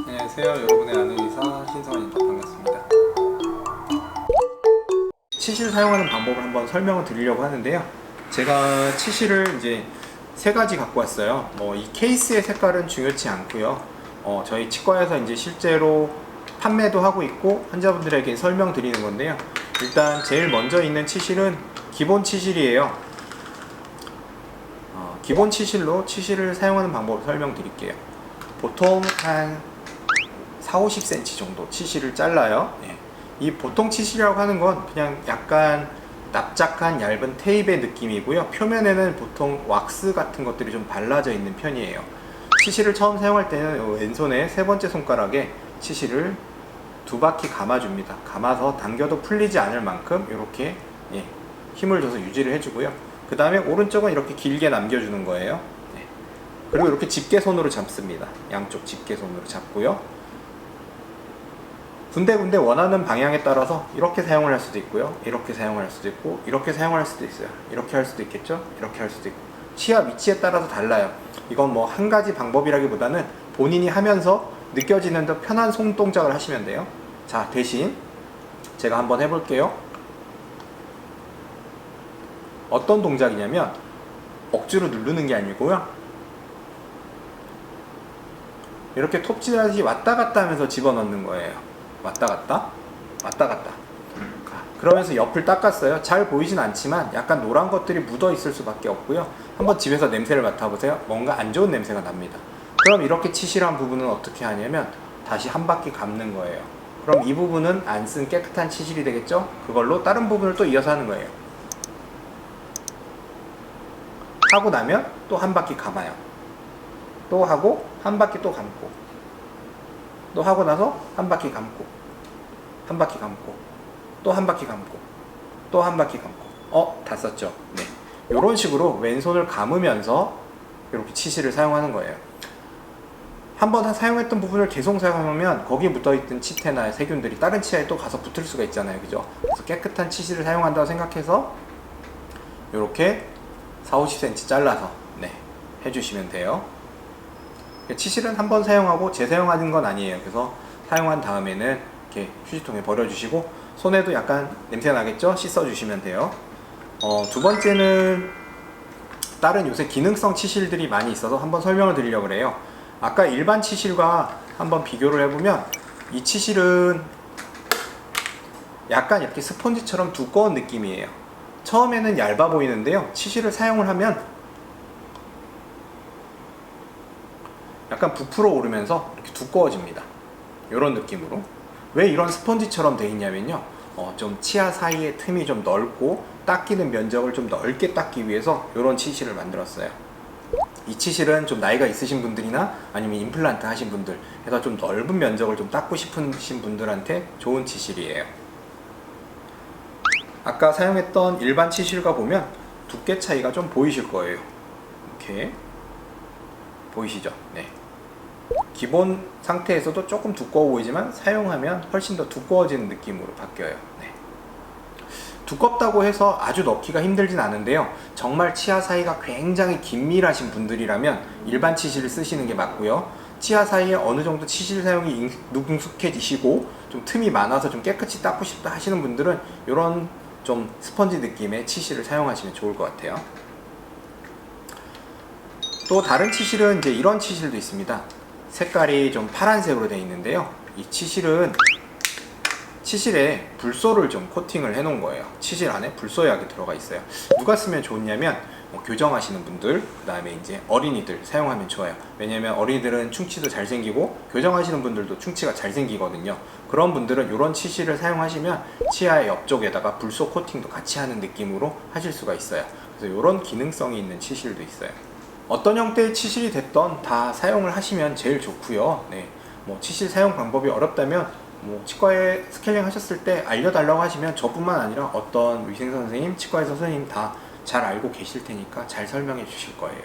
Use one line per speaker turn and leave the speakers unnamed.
안녕하세요. 여러분의 아는 의사 신성환입니다. 반갑습니다. 치실 사용하는 방법을 한번 설명을 드리려고 하는데요. 제가 치실을 이제 세 가지 갖고 왔어요. 이 케이스의 색깔은 중요치 않고요. 저희 치과에서 이제 실제로 판매도 하고 있고 환자분들에게 설명드리는 건데요. 일단 제일 먼저 있는 치실은 기본 치실이에요. 기본 치실로 치실을 사용하는 방법을 설명드릴게요. 보통 한 4-50cm 정도 치실을 잘라요. 이 보통 치실이라고 하는 건 그냥 약간 납작한 얇은 테이프의 느낌이고요. 표면에는 보통 왁스 같은 것들이 좀 발라져 있는 편이에요. 치실을 처음 사용할 때는 왼손의 세 번째 손가락에 치실을 2바퀴 감아줍니다. 감아서 당겨도 풀리지 않을 만큼 이렇게 힘을 줘서 유지를 해주고요. 그 다음에 오른쪽은 이렇게 길게 남겨주는 거예요. 그리고 이렇게 집게손으로 잡습니다. 양쪽 집게손으로 잡고요. 군데군데 원하는 방향에 따라서 이렇게 사용을 할 수도 있고요. 이렇게 사용을 할 수도 있고 이렇게 사용을 할 수도 있어요. 이렇게 할 수도 있겠죠. 이렇게 할 수도 있고 치아 위치에 따라서 달라요. 이건 뭐 한 가지 방법이라기보다는 본인이 하면서 느껴지는 더 편한 손동작을 하시면 돼요. 자, 대신 제가 한번 해볼게요. 어떤 동작이냐면 억지로 누르는 게 아니고요. 이렇게 톱질하듯이 왔다 갔다 하면서 집어넣는 거예요. 왔다 갔다 왔다 갔다. 그러면서 옆을 닦았어요. 잘 보이진 않지만 약간 노란 것들이 묻어 있을 수밖에 없고요. 한번 집에서 냄새를 맡아보세요. 뭔가 안 좋은 냄새가 납니다. 그럼 이렇게 치실한 부분은 어떻게 하냐면 다시 한 바퀴 감는 거예요. 그럼 이 부분은 안 쓴 깨끗한 치실이 되겠죠. 그걸로 다른 부분을 또 이어서 하는 거예요. 하고 나면 또 한 바퀴 감아요. 또 하고 한 바퀴 또 감고, 또 하고 나서 한 바퀴 감고, 한 바퀴 감고, 또 한 바퀴 감고, 또 한 바퀴 감고. 다 썼죠. 네, 이런 식으로 왼손을 감으면서 이렇게 치실을 사용하는 거예요. 한번 사용했던 부분을 계속 사용하면 거기에 묻어있던 치태나 세균들이 다른 치아에 또 가서 붙을 수가 있잖아요. 그죠? 그래서 깨끗한 치실을 사용한다고 생각해서 이렇게 4-50cm 잘라서 해주시면 돼요. 치실은 한번 사용하고 재사용하는 건 아니에요. 그래서 사용한 다음에는 이렇게 휴지통에 버려주시고 손에도 약간 냄새 나겠죠? 씻어주시면 돼요. 두 번째는 다른 요새 기능성 치실들이 많이 있어서 한번 설명을 드리려고 그래요. 아까 일반 치실과 한번 비교를 해보면 이 치실은 약간 이렇게 스펀지처럼 두꺼운 느낌이에요. 처음에는 얇아 보이는데요. 치실을 사용을 하면 약간 부풀어 오르면서 이렇게 두꺼워집니다. 이런 느낌으로. 왜 이런 스펀지처럼 되어 있냐면요. 좀 치아 사이에 틈이 좀 넓고 닦이는 면적을 좀 넓게 닦기 위해서 이런 치실을 만들었어요. 이 치실은 좀 나이가 있으신 분들이나 아니면 임플란트 하신 분들 해서 좀 넓은 면적을 좀 닦고 싶으신 분들한테 좋은 치실이에요. 아까 사용했던 일반 치실과 보면 두께 차이가 좀 보이실 거예요. 이렇게 보이시죠? 네. 기본 상태에서도 조금 두꺼워 보이지만 사용하면 훨씬 더 두꺼워지는 느낌으로 바뀌어요. 네. 두껍다고 해서 아주 넣기가 힘들진 않은데요. 정말 치아 사이가 굉장히 긴밀하신 분들이라면 일반 치실을 쓰시는 게 맞고요. 치아 사이에 어느 정도 치실 사용이 능숙해지시고 좀 틈이 많아서 좀 깨끗이 닦고 싶다 하시는 분들은 이런 좀 스펀지 느낌의 치실을 사용하시면 좋을 것 같아요. 또 다른 치실은 이제 이런 치실도 있습니다. 색깔이 좀 파란색으로 되어 있는데요. 이 치실은 치실에 불소를 좀 코팅을 해 놓은 거예요. 치실 안에 불소약이 들어가 있어요. 누가 쓰면 좋냐면 교정하시는 분들, 그 다음에 이제 어린이들 사용하면 좋아요. 왜냐면 어린이들은 충치도 잘 생기고 교정하시는 분들도 충치가 잘 생기거든요. 그런 분들은 이런 치실을 사용하시면 치아의 옆쪽에다가 불소 코팅도 같이 하는 느낌으로 하실 수가 있어요. 그래서 이런 기능성이 있는 치실도 있어요. 어떤 형태의 치실이 됐던 다 사용을 하시면 제일 좋고요. 치실 사용 방법이 어렵다면 치과에 스케일링 하셨을 때 알려달라고 하시면 저뿐만 아니라 어떤 위생사 선생님, 치과의사 선생님 다 잘 알고 계실 테니까 잘 설명해 주실 거예요.